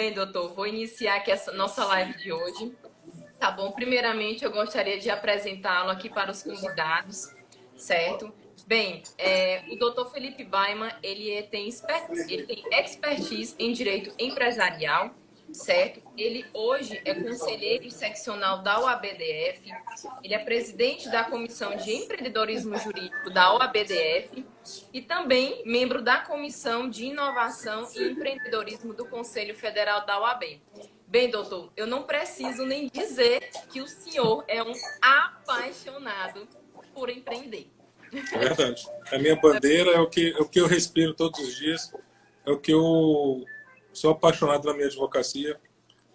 Bem, doutor, vou iniciar aqui essa nossa live de hoje. Tá bom? Primeiramente, eu gostaria de apresentá-lo aqui para os convidados, certo? Bem, o doutor Felipe Baiman, ele tem expertise em direito empresarial, certo? Ele hoje é conselheiro seccional da OABDF, ele é presidente da Comissão de Empreendedorismo Jurídico da OABDF e também membro da Comissão de Inovação e Empreendedorismo do Conselho Federal da OAB. Bem, doutor, eu não preciso nem dizer que o senhor é um apaixonado por empreender. É verdade. A minha bandeira é o que eu respiro todos os dias, é o que eu sou apaixonado na minha advocacia.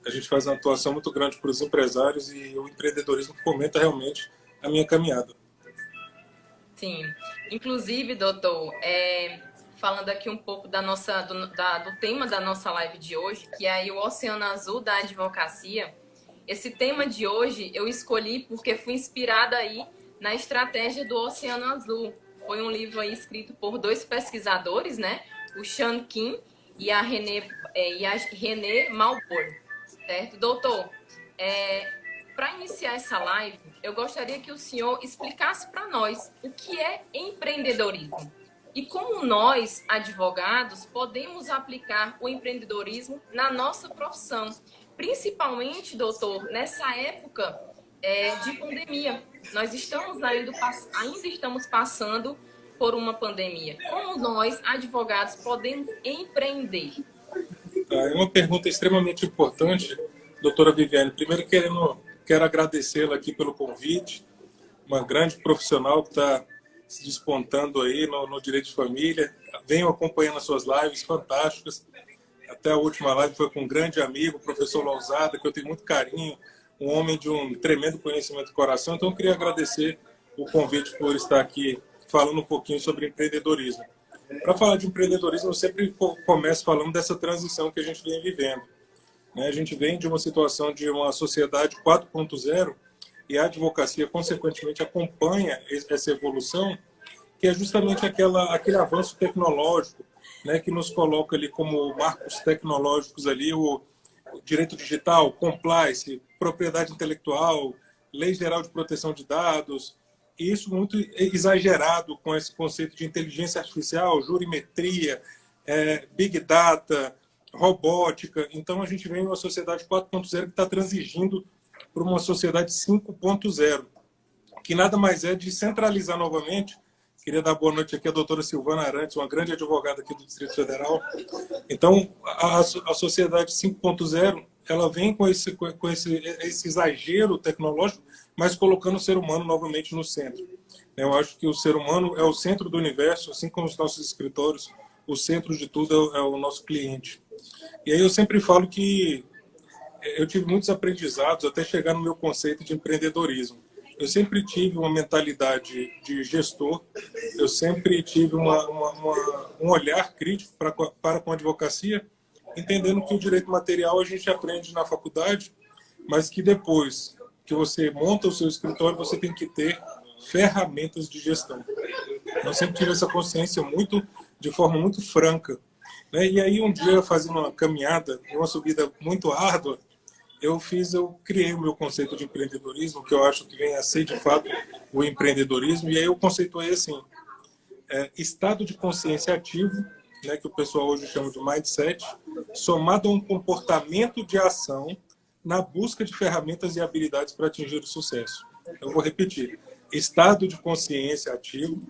A gente faz uma atuação muito grande para os empresários e o empreendedorismo fomenta realmente a minha caminhada. Sim. Inclusive, doutor, falando aqui um pouco do tema da nossa live de hoje, que é aí o Oceano Azul da Advocacia. Esse tema de hoje eu escolhi porque fui inspirada aí na estratégia do Oceano Azul. Foi um livro aí escrito por dois pesquisadores, né? O Sean Kim e a René Malbour, certo? Doutor, para iniciar essa live, eu gostaria que o senhor explicasse para nós o que é empreendedorismo e como nós, advogados, podemos aplicar o empreendedorismo na nossa profissão, principalmente, doutor, nessa época de pandemia. Nós ainda estamos passando por uma pandemia. Como nós, advogados, podemos empreender? É uma pergunta extremamente importante, doutora Viviane. Primeiro, quero agradecê-la aqui pelo convite, uma grande profissional que está se despontando aí no direito de família. Venho acompanhando as suas lives fantásticas. Até a última live foi com um grande amigo, o professor Lousada, que eu tenho muito carinho, um homem de um tremendo conhecimento do coração. Então, eu queria agradecer o convite por estar aqui falando um pouquinho sobre empreendedorismo. Para falar de empreendedorismo, eu sempre começo falando dessa transição que a gente vem vivendo. A gente vem de uma situação de uma sociedade 4.0 e a advocacia, consequentemente, acompanha essa evolução, que é justamente aquele avanço tecnológico, né, que nos coloca ali como marcos tecnológicos ali o direito digital, compliance, propriedade intelectual, lei geral de proteção de dados, e isso muito exagerado com esse conceito de inteligência artificial, jurimetria, big data, robótica. Então a gente vem uma sociedade 4.0 que está transigindo para uma sociedade 5.0, que nada mais é de centralizar novamente. Queria dar boa noite aqui à doutora Silvana Arantes, uma grande advogada aqui do Distrito Federal. Então, a sociedade 5.0, ela vem com esse exagero tecnológico, mas colocando o ser humano novamente no centro. Eu acho que o ser humano é o centro do universo, assim como os nossos escritórios, o centro de tudo é o nosso cliente. E aí eu sempre falo que eu tive muitos aprendizados até chegar no meu conceito de empreendedorismo. Eu sempre tive uma mentalidade de gestor, eu sempre tive um olhar crítico para com a advocacia, entendendo que o direito material a gente aprende na faculdade, mas que depois que você monta o seu escritório, você tem que ter ferramentas de gestão. Eu sempre tive essa consciência de forma muito franca. E aí um dia, fazendo uma caminhada, uma subida muito árdua, eu criei o meu conceito de empreendedorismo, que eu acho que vem a ser, de fato, o empreendedorismo, e aí eu conceituei assim, estado de consciência ativo, né, que o pessoal hoje chama de mindset, somado a um comportamento de ação na busca de ferramentas e habilidades para atingir o sucesso. Eu vou repetir. Estado de consciência ativo,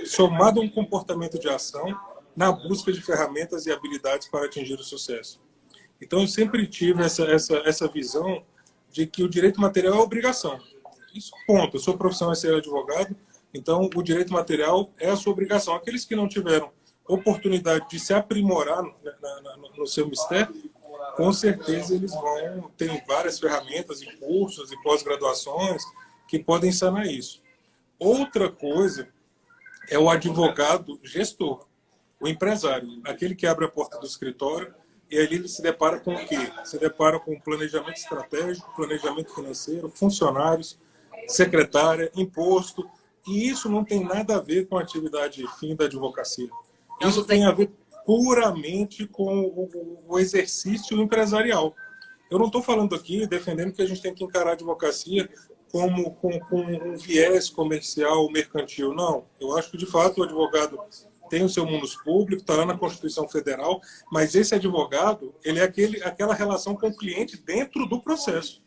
somado a um comportamento de ação na busca de ferramentas e habilidades para atingir o sucesso. Então, eu sempre tive essa visão de que o direito material é obrigação. Isso, ponto. A sua profissão é ser advogado, então o direito material é a sua obrigação. Aqueles que não tiveram oportunidade de se aprimorar no seu mistério, com certeza eles vão ter várias ferramentas e cursos e pós-graduações que podem sanar isso. Outra coisa é o advogado gestor, o empresário, aquele que abre a porta do escritório e ali ele se depara com o quê? Se depara com planejamento estratégico, planejamento financeiro, funcionários, secretária, imposto, e isso não tem nada a ver com a atividade fim da advocacia. Isso tem a ver puramente com o exercício empresarial. Eu não estou falando aqui defendendo que a gente tem que encarar a advocacia como com um viés comercial ou mercantil. Não. Eu acho que, de fato, o advogado tem o seu munus público, está lá na Constituição Federal, mas esse advogado, ele é aquela relação com o cliente dentro do processo.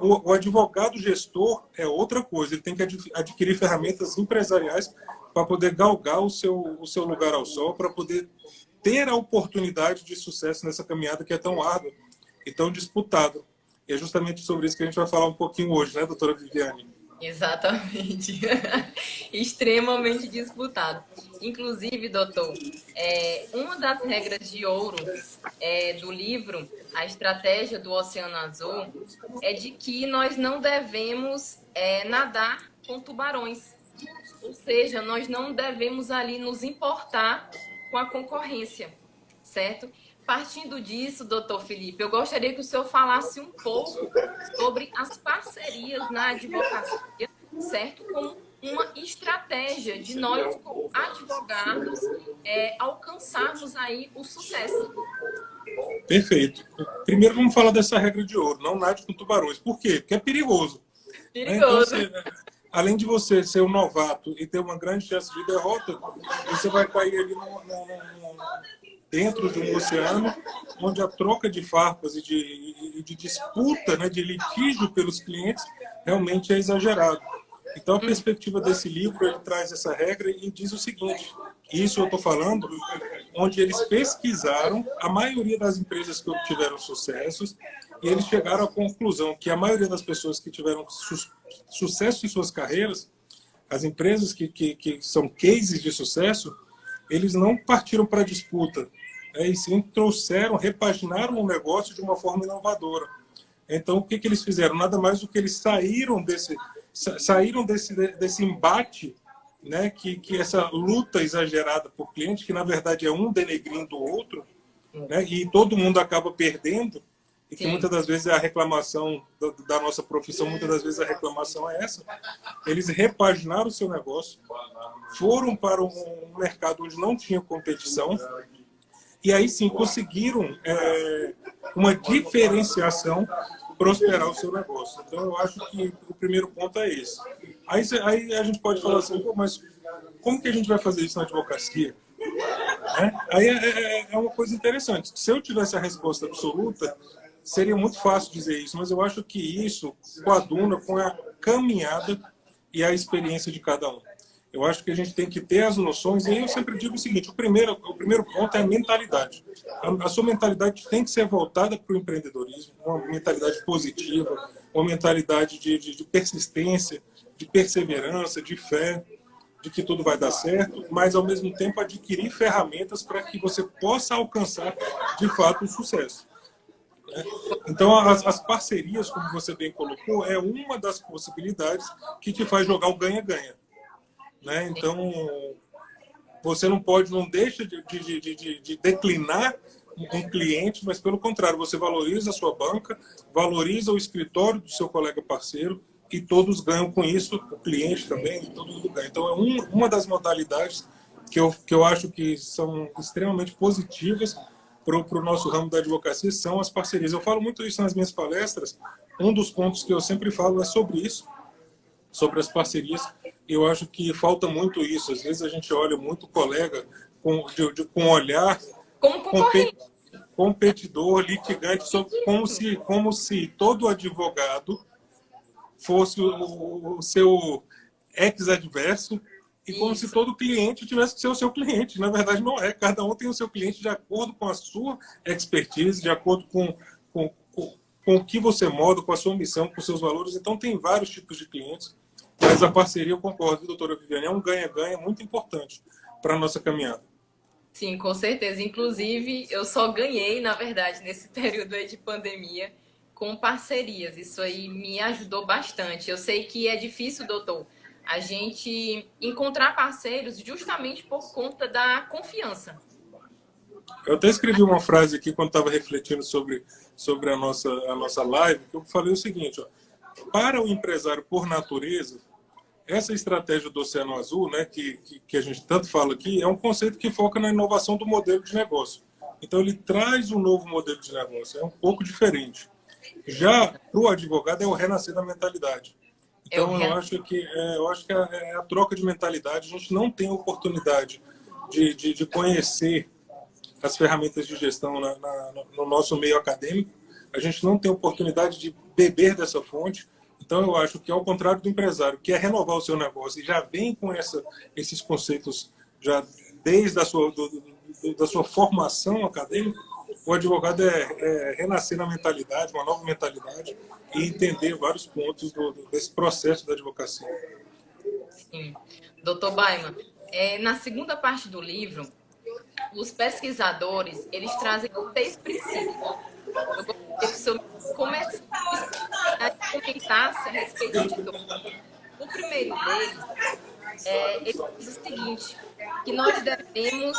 O advogado gestor é outra coisa, ele tem que adquirir ferramentas empresariais para poder galgar o seu lugar ao sol, para poder ter a oportunidade de sucesso nessa caminhada que é tão árdua e tão disputada. E é justamente sobre isso que a gente vai falar um pouquinho hoje, né, doutora Viviane? Exatamente. Extremamente disputado. Inclusive, doutor, uma das regras de ouro do livro A Estratégia do Oceano Azul é de que nós não devemos nadar com tubarões. Ou seja, nós não devemos ali nos importar com a concorrência, certo? Partindo disso, doutor Felipe, eu gostaria que o senhor falasse um pouco sobre as parcerias na advocacia, certo? Como uma estratégia de nós, como advogados, alcançarmos aí o sucesso. Perfeito. Primeiro vamos falar dessa regra de ouro, não nade com tubarões. Por quê? Porque é perigoso. Perigoso. Então, além de você ser um novato e ter uma grande chance de derrota, você vai cair ali dentro de um oceano onde a troca de farpas e de disputa, né, de litígio pelos clientes realmente é exagerado. Então, a perspectiva desse livro, ele traz essa regra e diz o seguinte, isso eu estou falando, onde eles pesquisaram a maioria das empresas que obtiveram sucessos e eles chegaram à conclusão que a maioria das pessoas que tiveram sucesso em suas carreiras, as empresas que são cases de sucesso, eles não partiram para a disputa, e sim repaginaram o negócio de uma forma inovadora. Então, o que eles fizeram? Nada mais do que eles saíram desse embate, né, que essa luta exagerada por cliente, que na verdade é um denegrindo o outro, né, e todo mundo acaba perdendo, e que muitas das vezes a reclamação da nossa profissão, muitas das vezes a reclamação é essa. Eles repaginaram o seu negócio, foram para um mercado onde não tinha competição, e aí sim conseguiram uma diferenciação prosperar o seu negócio. Então eu acho que o primeiro ponto é esse. Aí a gente pode falar assim, pô, mas como que a gente vai fazer isso na advocacia? Aí é uma coisa interessante. Se eu tivesse a resposta absoluta, seria muito fácil dizer isso, mas eu acho que isso coaduna com a caminhada e a experiência de cada um. Eu acho que a gente tem que ter as noções, e aí eu sempre digo o seguinte, o primeiro ponto é a mentalidade. A sua mentalidade tem que ser voltada para o empreendedorismo, uma mentalidade positiva, uma mentalidade de persistência, de perseverança, de fé, de que tudo vai dar certo, mas ao mesmo tempo adquirir ferramentas para que você possa alcançar de fato o sucesso. Então, as parcerias, como você bem colocou, é uma das possibilidades que te faz jogar o ganha-ganha. Então, você não deixa de declinar um cliente, mas pelo contrário, você valoriza a sua banca, valoriza o escritório do seu colega parceiro e todos ganham com isso, o cliente também, todo mundo ganha. Então, é uma das modalidades que eu acho que são extremamente positivas para o nosso ramo da advocacia, são as parcerias. Eu falo muito isso nas minhas palestras, um dos pontos que eu sempre falo é sobre isso, sobre as parcerias. Eu acho que falta muito isso. Às vezes a gente olha muito colega com olhar competidor, litigante, como se todo advogado fosse o seu ex-adverso e como se todo cliente tivesse que ser o seu cliente. Na verdade, não é. Cada um tem o seu cliente de acordo com a sua expertise, de acordo com o que você moda, com a sua missão, com os seus valores. Então, tem vários tipos de clientes. Mas a parceria, eu concordo, doutora Viviane, é um ganha-ganha muito importante para a nossa caminhada. Sim, com certeza. Inclusive, eu só ganhei, na verdade, nesse período aí de pandemia, com parcerias. Isso aí me ajudou bastante. Eu sei que é difícil, doutor, a gente encontrar parceiros justamente por conta da confiança. Eu até escrevi uma frase aqui quando estava refletindo sobre a nossa live, que eu falei o seguinte, ó, para o empresário por natureza, essa estratégia do Oceano Azul, né, que a gente tanto fala aqui, é um conceito que foca na inovação do modelo de negócio. Então, ele traz um novo modelo de negócio, é um pouco diferente. Já para o advogado é o renascer da mentalidade. Então, eu acho que é a troca de mentalidade. A gente não tem oportunidade de conhecer as ferramentas de gestão no nosso meio acadêmico. A gente não tem oportunidade de beber dessa fonte. Então, eu acho que, ao contrário do empresário, que é renovar o seu negócio e já vem com esses conceitos já desde da sua formação acadêmica, o advogado é renascer na mentalidade, uma nova mentalidade, e entender vários pontos desse processo da advocacia. Sim. Doutor Baiman, na segunda parte do livro, os pesquisadores, eles trazem 6 princípios. Eu gostaria que o senhor comentasse a respeito de todos. O primeiro deles, ele diz o seguinte, que nós devemos...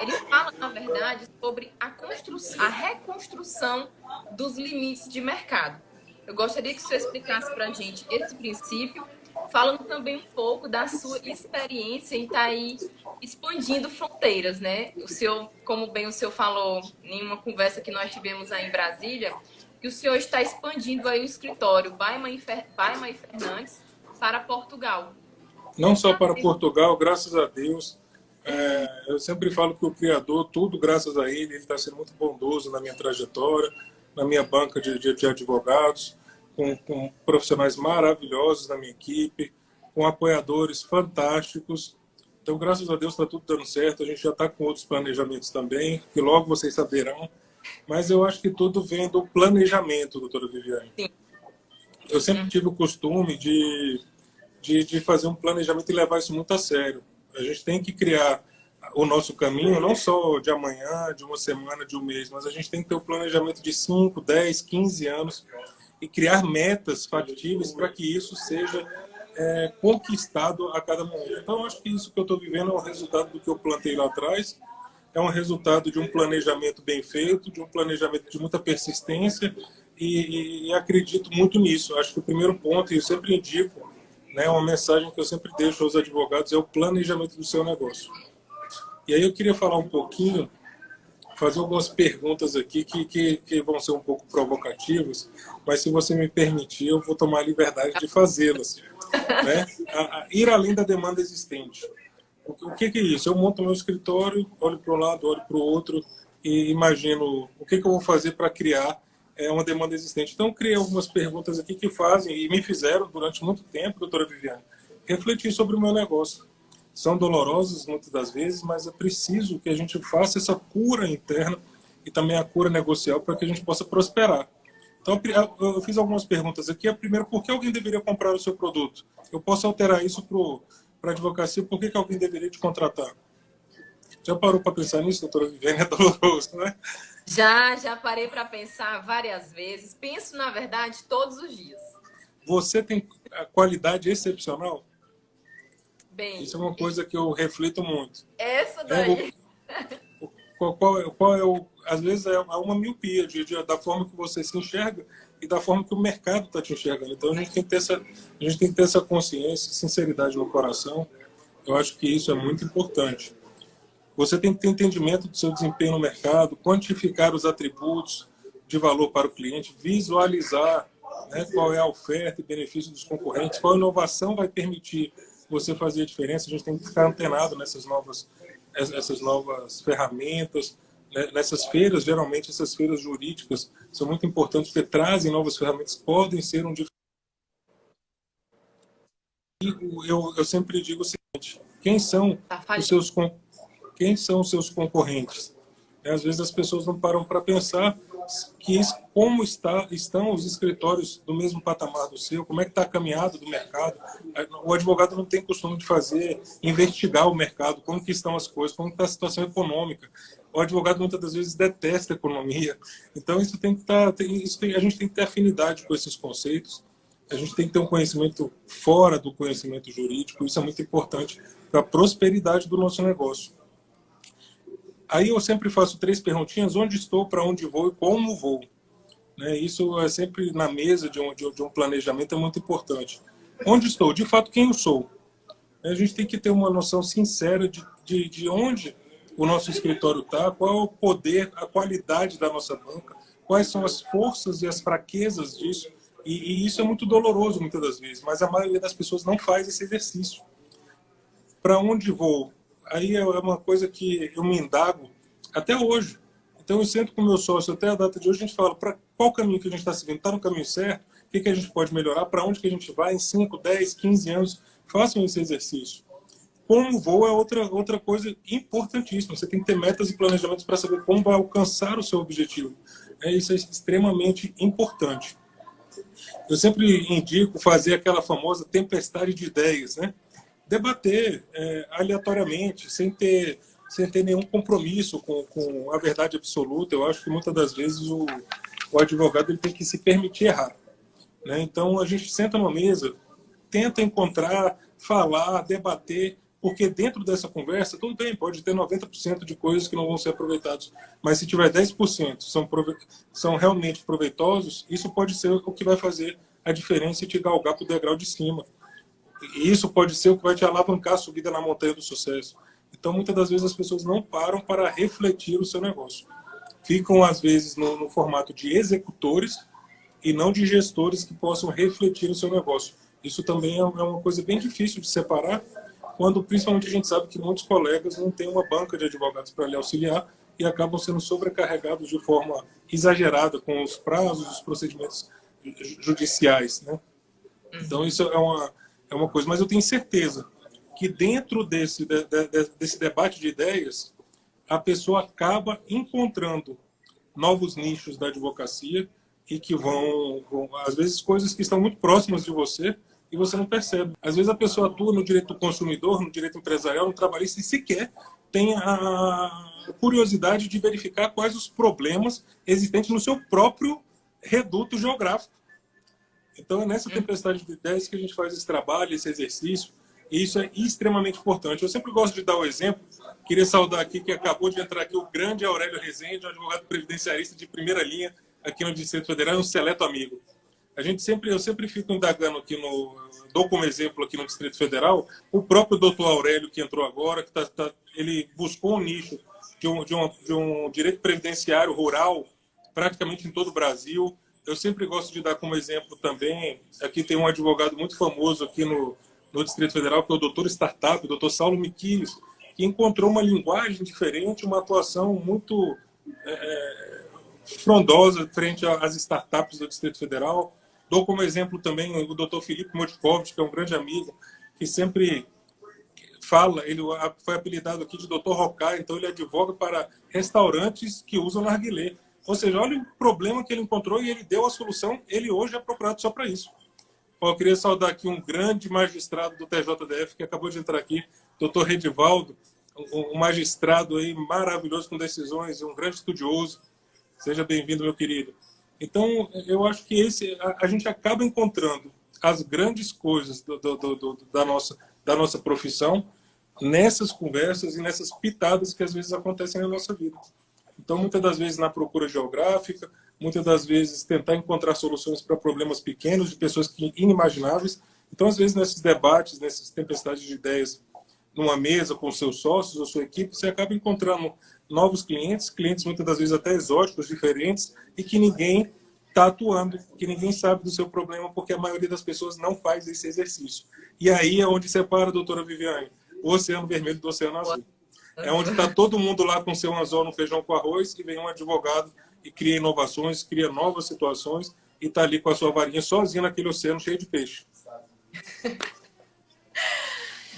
ele fala, na verdade, sobre a reconstrução dos limites de mercado. Eu gostaria que o senhor explicasse para a gente esse princípio, falando também um pouco da sua experiência em estar aí expandindo fronteiras, né? O senhor, como bem o senhor falou em uma conversa que nós tivemos aí em Brasília, que o senhor está expandindo aí o escritório Baiman e Fernandes para Portugal. Não só para Portugal, graças a Deus. Eu sempre falo que o Criador, tudo graças a ele está sendo muito bondoso na minha trajetória, na minha banca de advogados, com profissionais maravilhosos na minha equipe, com apoiadores fantásticos. Então, graças a Deus, está tudo dando certo. A gente já está com outros planejamentos também, que logo vocês saberão. Mas eu acho que tudo vem do planejamento, doutora Viviane. Sim. Eu sempre tive o costume de fazer um planejamento e levar isso muito a sério. A gente tem que criar o nosso caminho, não só de amanhã, de uma semana, de um mês, mas a gente tem que ter o planejamento de 5, 10, 15 anos e criar metas factíveis para que isso seja conquistado a cada momento. Então, eu acho que isso que eu estou vivendo é um resultado do que eu plantei lá atrás, é um resultado de um planejamento bem feito, de um planejamento de muita persistência e acredito muito nisso. Acho que o primeiro ponto, e eu sempre indico, né, uma mensagem que eu sempre deixo aos advogados, é o planejamento do seu negócio. E aí eu queria falar um pouquinho, fazer algumas perguntas aqui que vão ser um pouco provocativas, mas se você me permitir, eu vou tomar a liberdade de fazê-las. Né? Ir além da demanda existente. O que é isso? Eu monto meu escritório, olho para um lado, olho para o outro e imagino o que eu vou fazer para criar uma demanda existente. Então, eu criei algumas perguntas aqui que fazem e me fizeram durante muito tempo, doutora Viviane, refletir sobre o meu negócio. São dolorosas muitas das vezes, mas é preciso que a gente faça essa cura interna e também a cura negocial para que a gente possa prosperar. Então, eu fiz algumas perguntas aqui. A primeira, por que alguém deveria comprar o seu produto? Eu posso alterar isso para a advocacia, por que alguém deveria te contratar? Já parou para pensar nisso, doutora Viviane? É doloroso, não é? Já parei para pensar várias vezes. Penso, na verdade, todos os dias. Você tem a qualidade excepcional? Bem, isso é uma coisa que eu reflito muito. Essa daí. Às vezes é uma miopia da forma que você se enxerga e da forma que o mercado está te enxergando. Então a gente tem que ter essa consciência, sinceridade no coração. Eu acho que isso é muito importante. Você tem que ter entendimento do seu desempenho no mercado, quantificar os atributos de valor para o cliente, visualizar, né, qual é a oferta e benefício dos concorrentes, qual inovação vai permitir você fazer a diferença. A gente tem que ficar antenado nessas novas ferramentas, né, nessas feiras. Geralmente essas feiras jurídicas são muito importantes porque trazem novas ferramentas que podem ser um diferencial. Eu sempre digo o seguinte: quem são os seus concorrentes? Às vezes as pessoas não param para pensar como estão os escritórios do mesmo patamar do seu, como é que está a caminhada do mercado. O advogado não tem costume de investigar o mercado, como que estão as coisas, como está a situação econômica. O advogado muitas das vezes detesta a economia. Então isso tem que a gente tem que ter afinidade com esses conceitos. A gente tem que ter um conhecimento fora do conhecimento jurídico. Isso é muito importante para a prosperidade do nosso negócio. Aí eu sempre faço 3 perguntinhas: onde estou, para onde vou e como vou. Né? Isso é sempre na mesa de um planejamento, é muito importante. onde estou, de fato, quem eu sou. A gente tem que ter uma noção sincera de onde o nosso escritório está, qual é o poder, a qualidade da nossa banca, quais são as forças e as fraquezas disso. E isso é muito doloroso muitas das vezes, mas a maioria das pessoas não faz esse exercício. Para onde vou? Aí é uma coisa que eu me indago até hoje. Então eu sento com o meu sócio até a data de hoje, a gente fala para qual caminho que a gente está seguindo, está no caminho certo, o que a gente pode melhorar, para onde que a gente vai em 5, 10, 15 anos, façam esse exercício. Como voo é outra coisa importantíssima, você tem que ter metas e planejamentos para saber como vai alcançar o seu objetivo. Isso é extremamente importante. Eu sempre indico fazer aquela famosa tempestade de ideias, né? Debater aleatoriamente, sem ter nenhum compromisso com a verdade absoluta. Eu acho que muitas das vezes o advogado ele tem que se permitir errar, né? Então a gente senta numa mesa, tenta encontrar, falar, debater, porque dentro dessa conversa, tudo bem, pode ter 90% de coisas que não vão ser aproveitadas, mas se tiver 10% são realmente proveitosos, isso pode ser o que vai fazer a diferença e te galgar para o degrau de cima. E isso pode ser o que vai te alavancar a subida na montanha do sucesso. Então, muitas das vezes, as pessoas não param para refletir o seu negócio. Ficam, às vezes, no formato de executores e não de gestores que possam refletir o seu negócio. Isso também é uma coisa bem difícil de separar, quando principalmente a gente sabe que muitos colegas não têm uma banca de advogados para lhe auxiliar e acabam sendo sobrecarregados de forma exagerada com os prazos, os procedimentos judiciais, né? Então isso é uma coisa, mas eu tenho certeza que dentro desse debate de ideias, a pessoa acaba encontrando novos nichos da advocacia e que vão, às vezes, coisas que estão muito próximas de você e você não percebe. Às vezes a pessoa atua no direito do consumidor, no direito empresarial, no trabalhista e sequer tem a curiosidade de verificar quais os problemas existentes no seu próprio reduto geográfico. Então é nessa tempestade de ideias que a gente faz esse trabalho, esse exercício, e isso é extremamente importante. Eu sempre gosto de dar o exemplo, queria saudar aqui que acabou de entrar aqui o grande Aurélio Rezende, um advogado previdenciarista de primeira linha aqui no Distrito Federal, um seleto amigo. Eu sempre fico indagando aqui dou como exemplo aqui no Distrito Federal, o próprio doutor Aurélio que entrou agora, que ele buscou um nicho de um direito previdenciário rural praticamente em todo o Brasil. Eu sempre gosto de dar como exemplo também, aqui tem um advogado muito famoso aqui no Distrito Federal, que é o doutor Startup, o doutor Saulo Miquiles, que encontrou uma linguagem diferente, uma atuação muito frondosa frente às startups do Distrito Federal. Dou como exemplo também o doutor Felipe Motkovic, que é um grande amigo, que sempre fala, ele foi apelidado aqui de doutor Rocá, então ele advoga para restaurantes que usam narguilé. Ou seja, olha o problema que ele encontrou e ele deu a solução, ele hoje é procurado só para isso. Eu queria saudar aqui um grande magistrado do TJDF que acabou de entrar aqui, doutor Redivaldo, um magistrado aí maravilhoso com decisões, um grande estudioso. Seja bem-vindo, meu querido. Então, eu acho que a gente acaba encontrando as grandes coisas da nossa profissão nessas conversas e nessas pitadas que às vezes acontecem na nossa vida. Então, muitas das vezes na procura geográfica, muitas das vezes tentar encontrar soluções para problemas pequenos de pessoas inimagináveis. Então, às vezes, nesses debates, nessas tempestades de ideias, numa mesa com seus sócios ou sua equipe, você acaba encontrando novos clientes muitas das vezes até exóticos, diferentes, e que ninguém está atuando, que ninguém sabe do seu problema, porque a maioria das pessoas não faz esse exercício. E aí é onde separa, doutora Viviane, o Oceano Vermelho do Oceano Azul. É onde está todo mundo lá com seu anzol no feijão com arroz e vem um advogado e cria inovações, cria novas situações e está ali com a sua varinha sozinho naquele oceano cheio de peixe.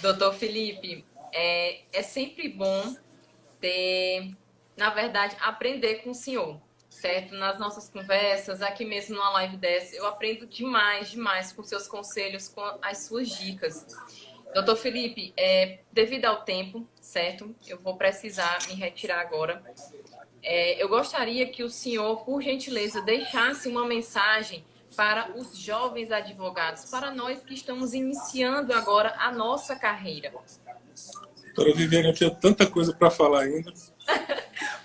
Doutor Felipe, é sempre bom na verdade, aprender com o senhor, certo? Nas nossas conversas, aqui mesmo numa live dessa, eu aprendo demais com seus conselhos, com as suas dicas. Doutor Felipe, devido ao tempo, certo? Eu vou precisar me retirar agora. Eu gostaria que o senhor, por gentileza, deixasse uma mensagem para os jovens advogados, para nós que estamos iniciando agora a nossa carreira. Doutora Viviane, eu tinha tanta coisa para falar ainda.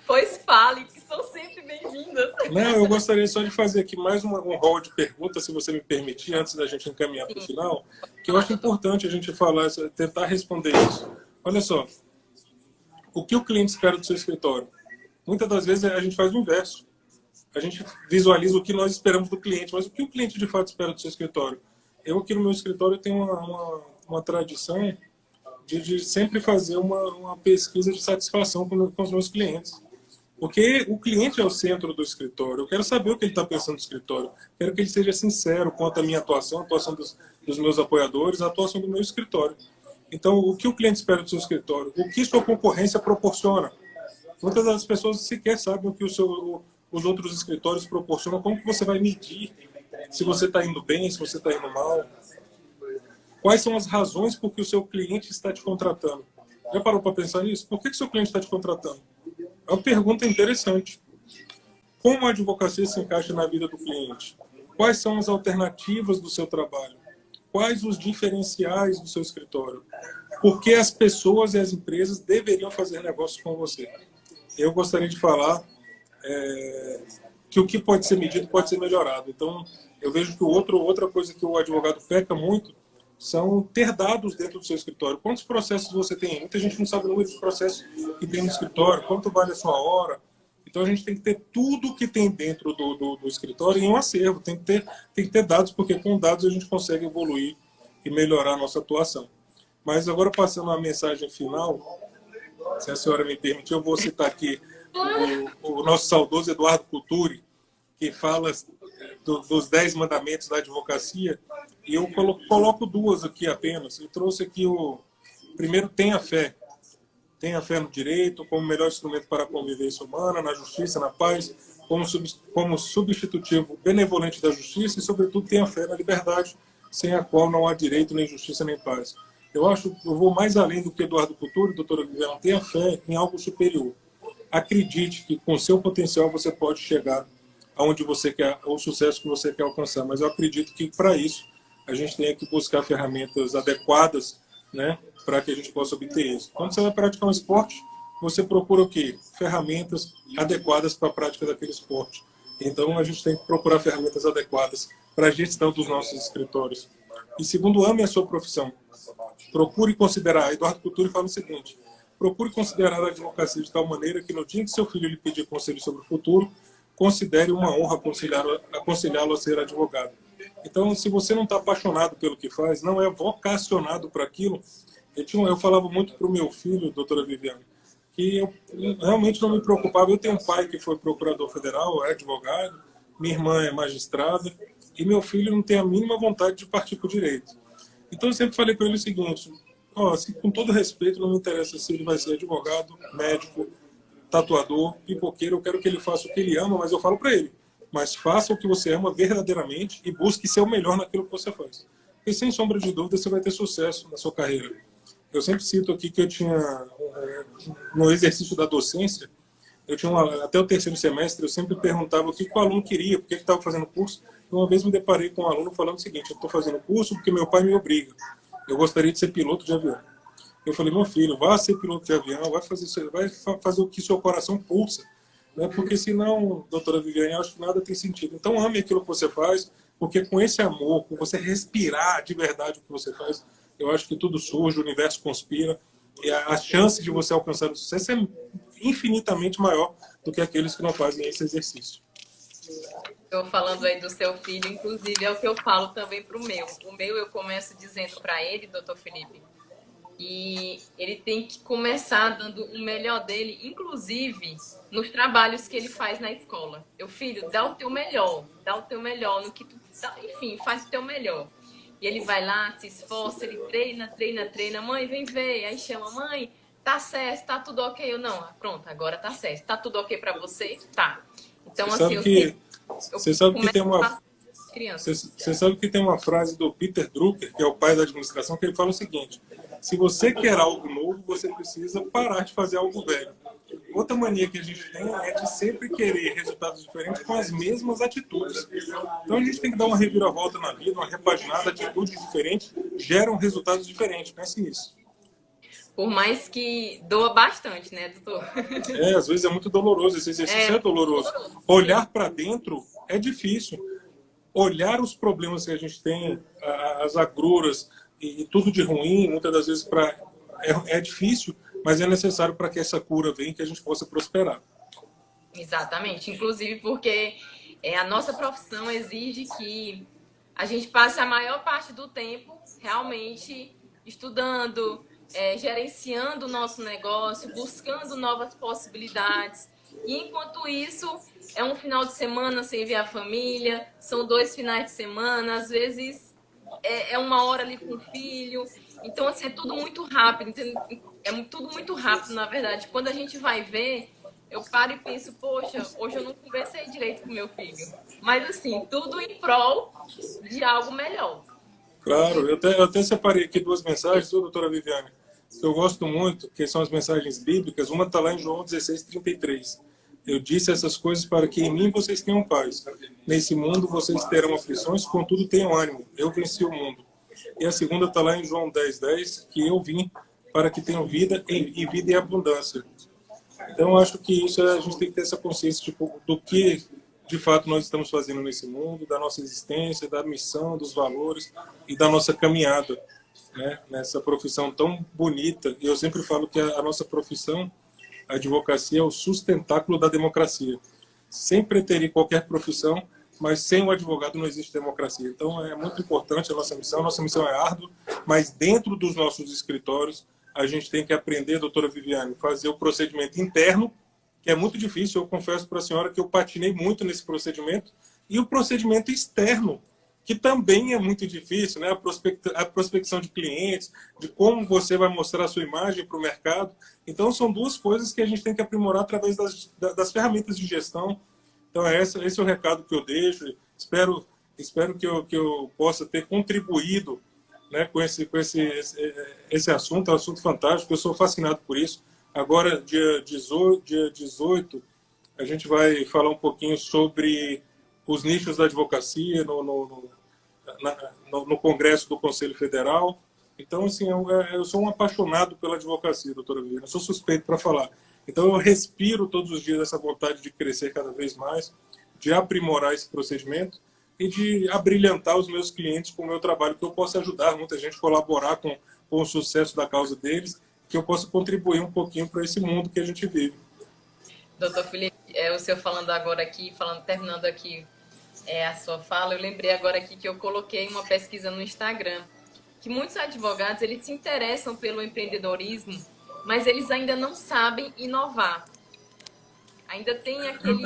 Pois fale, que são sempre bem-vindos. perguntas. Não, eu gostaria só de fazer aqui mais um rol de perguntas, se você me permitir, antes da gente encaminhar para o final, que eu acho importante a gente falar, tentar responder isso. Olha só, o que o cliente espera do seu escritório? Muitas das vezes a gente faz o inverso. A gente visualiza o que nós esperamos do cliente, mas o que o cliente de fato espera do seu escritório? Eu aqui no meu escritório tenho uma tradição de sempre fazer uma pesquisa de satisfação com os meus clientes. Porque o cliente é o centro do escritório. Eu quero saber o que ele está pensando do escritório. Quero que ele seja sincero quanto à minha atuação, a atuação dos meus apoiadores, a atuação do meu escritório. Então, o que o cliente espera do seu escritório? O que sua concorrência proporciona? Muitas das pessoas sequer sabem o que os outros escritórios proporcionam. Como que você vai medir se você está indo bem, se você está indo mal? Quais são as razões por que o seu cliente está te contratando? Já parou para pensar nisso? Por que o seu cliente está te contratando? É uma pergunta interessante. Como a advocacia se encaixa na vida do cliente? Quais são as alternativas do seu trabalho? Quais os diferenciais do seu escritório? Por que as pessoas e as empresas deveriam fazer negócio com você? Eu gostaria de falar que o que pode ser medido pode ser melhorado. Então, eu vejo que outra coisa que o advogado peca muito são ter dados dentro do seu escritório. Quantos processos você tem? Muita gente não sabe o número de processos que tem no escritório, quanto vale a sua hora. Então, a gente tem que ter tudo que tem dentro do escritório em um acervo. Tem que ter dados, porque com dados a gente consegue evoluir e melhorar a nossa atuação. Mas agora, passando a mensagem final, se a senhora me permitir, eu vou citar aqui o nosso saudoso Eduardo Couturi, que fala dos 10 mandamentos da advocacia, e eu coloco duas aqui apenas. Eu trouxe aqui o primeiro: tenha fé. Tenha fé no direito como melhor instrumento para a convivência humana, na justiça, na paz, como substitutivo benevolente da justiça, e, sobretudo, tenha fé na liberdade, sem a qual não há direito, nem justiça, nem paz. Eu vou mais além do que Eduardo Couturi, doutora Viviane. Tenha fé em algo superior. Acredite que com seu potencial você pode chegar aonde você quer, ao sucesso que você quer alcançar. Mas eu acredito que, para isso, a gente tem que buscar ferramentas adequadas, né, para que a gente possa obter isso. Quando você vai praticar um esporte, você procura o quê? Ferramentas adequadas para a prática daquele esporte. Então, a gente tem que procurar ferramentas adequadas para a gestão dos nossos escritórios. E segundo, ame a sua profissão. Procure considerar, Eduardo Couturi fala o seguinte: procure considerar a advocacia de tal maneira que no dia que seu filho lhe pedir conselho sobre o futuro, considere uma honra aconselhá-lo a ser advogado. Então, se você não está apaixonado pelo que faz, não é vocacionado para aquilo. Eu falava muito para o meu filho, doutora Viviane, que eu realmente não me preocupava. Eu tenho um pai que foi procurador federal, é advogado, minha irmã é magistrada, e meu filho não tem a mínima vontade de partir para o direito. Então, eu sempre falei para ele o seguinte: com todo respeito, não me interessa se ele vai ser advogado, médico, tatuador, pipoqueiro. Eu quero que ele faça o que ele ama, mas eu falo para ele: mas faça o que você ama verdadeiramente e busque ser o melhor naquilo que você faz. Porque, sem sombra de dúvida, você vai ter sucesso na sua carreira. Eu sempre cito aqui que eu tinha, no exercício da docência, até o terceiro semestre, eu sempre perguntava o que o aluno queria, por que estava fazendo curso. E uma vez me deparei com um aluno falando o seguinte: eu estou fazendo curso porque meu pai me obriga. Eu gostaria de ser piloto de avião. Eu falei: meu filho, vá ser piloto de avião, vai fazer o que seu coração pulsa. Né? Porque senão, doutora Viviane, eu acho que nada tem sentido. Então ame aquilo que você faz, porque com esse amor, com você respirar de verdade o que você faz, eu acho que tudo surge, o universo conspira, e a chance de você alcançar o sucesso é infinitamente maior do que aqueles que não fazem esse exercício. Estou falando aí do seu filho, inclusive é o que eu falo também para o meu. O meu eu começo dizendo para ele, doutor Felipe, e ele tem que começar dando o melhor dele, inclusive nos trabalhos que ele faz na escola. Filho, dá o teu melhor no que tu, enfim, faz o teu melhor. E ele vai lá, se esforça, ele treina, mãe, vem ver, aí chama, mãe, tá certo, tá tudo ok, eu não, pronto, agora tá certo, tá tudo ok para você? Tá. Então, você sabe que tem uma frase do Peter Drucker, que é o pai da administração, que ele fala o seguinte: se você quer algo novo, você precisa parar de fazer algo velho. Outra mania que a gente tem é de sempre querer resultados diferentes com as mesmas atitudes. Então a gente tem que dar uma reviravolta na vida, uma repaginada, atitudes diferentes geram resultados diferentes. Pense nisso. Por mais que doa bastante, né, doutor? Às vezes é muito doloroso, esse exercício é doloroso. Olhar para dentro é difícil. Olhar os problemas que a gente tem, as agruras e tudo de ruim, muitas das vezes é difícil, mas é necessário para que essa cura venha e que a gente possa prosperar. Exatamente. Inclusive porque a nossa profissão exige que a gente passe a maior parte do tempo realmente estudando, gerenciando o nosso negócio, buscando novas possibilidades. E enquanto isso, é um final de semana sem ver a família, são 2 finais de semana, às vezes é 1 hora ali com o filho. Então, assim, é tudo muito rápido. Tudo muito rápido, na verdade. Quando a gente vai ver, eu paro e penso, poxa, hoje eu não conversei direito com meu filho. Mas, assim, tudo em prol de algo melhor. Claro, eu até separei aqui 2 mensagens, doutora Viviane, que eu gosto muito, que são as mensagens bíblicas. Uma está lá em João 16:33. Eu disse essas coisas para que em mim vocês tenham paz. Nesse mundo vocês terão aflições, contudo tenham ânimo. Eu venci o mundo. E a segunda está lá em João 10:10, que eu vim para que tenham vida e vida em abundância. Então, eu acho que isso a gente tem que ter essa consciência tipo, do que, de fato, nós estamos fazendo nesse mundo, da nossa existência, da missão, dos valores e da nossa caminhada, né, nessa profissão tão bonita. E eu sempre falo que a nossa profissão, a advocacia, é o sustentáculo da democracia. Sem preterir qualquer profissão, mas sem o advogado não existe democracia. Então, é muito importante a nossa missão. Nossa missão é árdua, mas dentro dos nossos escritórios, a gente tem que aprender, doutora Viviane, fazer o procedimento interno, que é muito difícil. Eu confesso para a senhora que eu patinei muito nesse procedimento, e o procedimento externo, que também é muito difícil, né? A prospecção de clientes, de como você vai mostrar a sua imagem para o mercado. Então, são 2 coisas que a gente tem que aprimorar através das ferramentas de gestão. Então, esse é o recado que eu deixo. Espero que eu possa ter contribuído, né, com esse assunto. É um assunto fantástico, eu sou fascinado por isso. Agora, dia 18, a gente vai falar um pouquinho sobre os nichos da advocacia no Congresso do Conselho Federal. Então, assim, eu sou um apaixonado pela advocacia, doutora Viviane, eu sou suspeito para falar. Então, eu respiro todos os dias essa vontade de crescer cada vez mais, de aprimorar esse procedimento e de abrilhantar os meus clientes com o meu trabalho, que eu possa ajudar muita gente, colaborar com o sucesso da causa deles, que eu possa contribuir um pouquinho para esse mundo que a gente vive. Doutor Felipe, o senhor falando agora aqui, terminando aqui a sua fala, eu lembrei agora aqui que eu coloquei uma pesquisa no Instagram, que muitos advogados, eles se interessam pelo empreendedorismo, mas eles ainda não sabem inovar. Ainda tem aquele...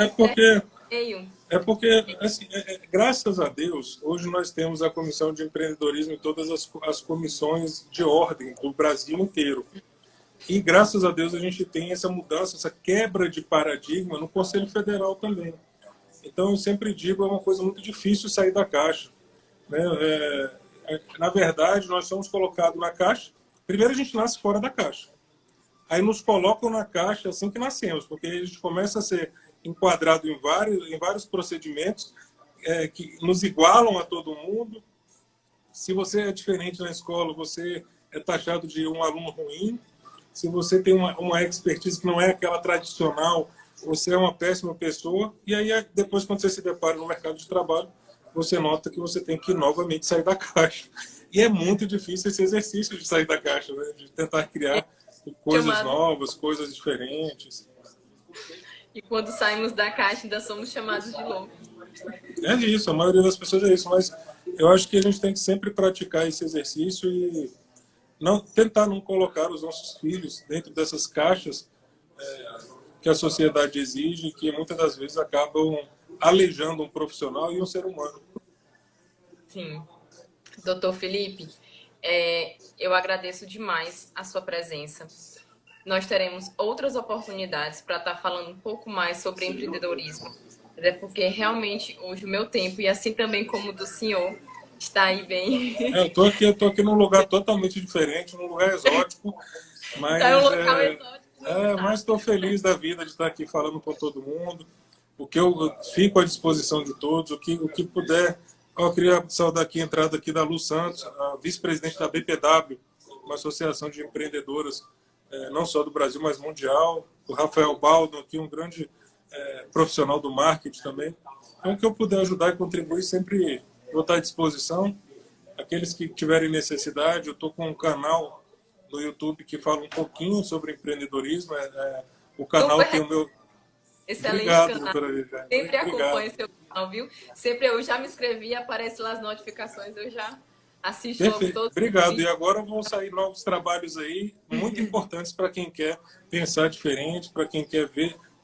É porque assim, graças a Deus, hoje nós temos a Comissão de Empreendedorismo em todas as comissões de ordem do Brasil inteiro. E graças a Deus a gente tem essa mudança, essa quebra de paradigma no Conselho Federal também. Então, eu sempre digo, é uma coisa muito difícil sair da caixa, né? Na verdade, nós somos colocados na caixa. Primeiro, a gente nasce fora da caixa. Aí nos colocam na caixa assim que nascemos, porque a gente começa a ser enquadrado em vários procedimentos que nos igualam a todo mundo. Se você é diferente na escola, você é taxado de um aluno ruim. Se você tem uma expertise que não é aquela tradicional, você é uma péssima pessoa. E aí, depois, quando você se depara no mercado de trabalho, você nota que você tem que novamente sair da caixa. E é muito difícil esse exercício de sair da caixa, né? De tentar criar coisas novas, coisas diferentes. E quando saímos da caixa, ainda somos chamados de loucos. É isso, a maioria das pessoas é isso. Mas eu acho que a gente tem que sempre praticar esse exercício e tentar não colocar os nossos filhos dentro dessas caixas que a sociedade exige e que muitas das vezes acabam aleijando um profissional e um ser humano. Sim. Doutor Felipe, eu agradeço demais a sua presença. Nós teremos outras oportunidades para estar falando um pouco mais sobre empreendedorismo. Até porque realmente hoje o meu tempo, e assim também como o do senhor, está aí bem... Eu tô aqui num lugar totalmente diferente, num lugar exótico, mas... Tá, um local exótico. Mas estou feliz da vida de estar aqui falando com todo mundo. O que eu fico à disposição de todos, o que puder. Eu queria saudar aqui a entrada aqui da Lu Santos, a vice-presidente da BPW, uma associação de empreendedoras não só do Brasil, mas mundial. O Rafael Baldo, aqui, um grande profissional do marketing também. Então, o que eu puder ajudar e contribuir, sempre vou estar à disposição. Aqueles que tiverem necessidade, eu estou com um canal no YouTube que fala um pouquinho sobre empreendedorismo. O canal Super tem o meu... excelente Obrigado, canal. doutora Viviane. Sempre Obrigado. acompanho seu canal, viu? Sempre eu já me inscrevi, aparece lá as notificações, eu já assisto logo Perfeito. todos os Obrigado. E vídeos. agora vão sair novos trabalhos aí, muito importantes para quem quer pensar diferente, para quem quer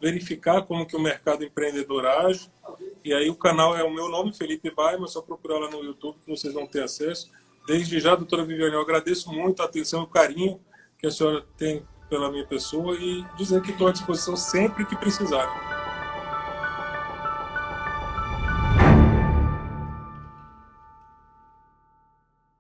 verificar como que o mercado empreendedor age. E aí o canal é o meu nome, Felipe Baima, é só procurar lá no YouTube que vocês vão ter acesso. Desde já, doutora Viviane, eu agradeço muito a atenção e o carinho que a senhora tem pela minha pessoa e dizer que estou à disposição sempre que precisarem.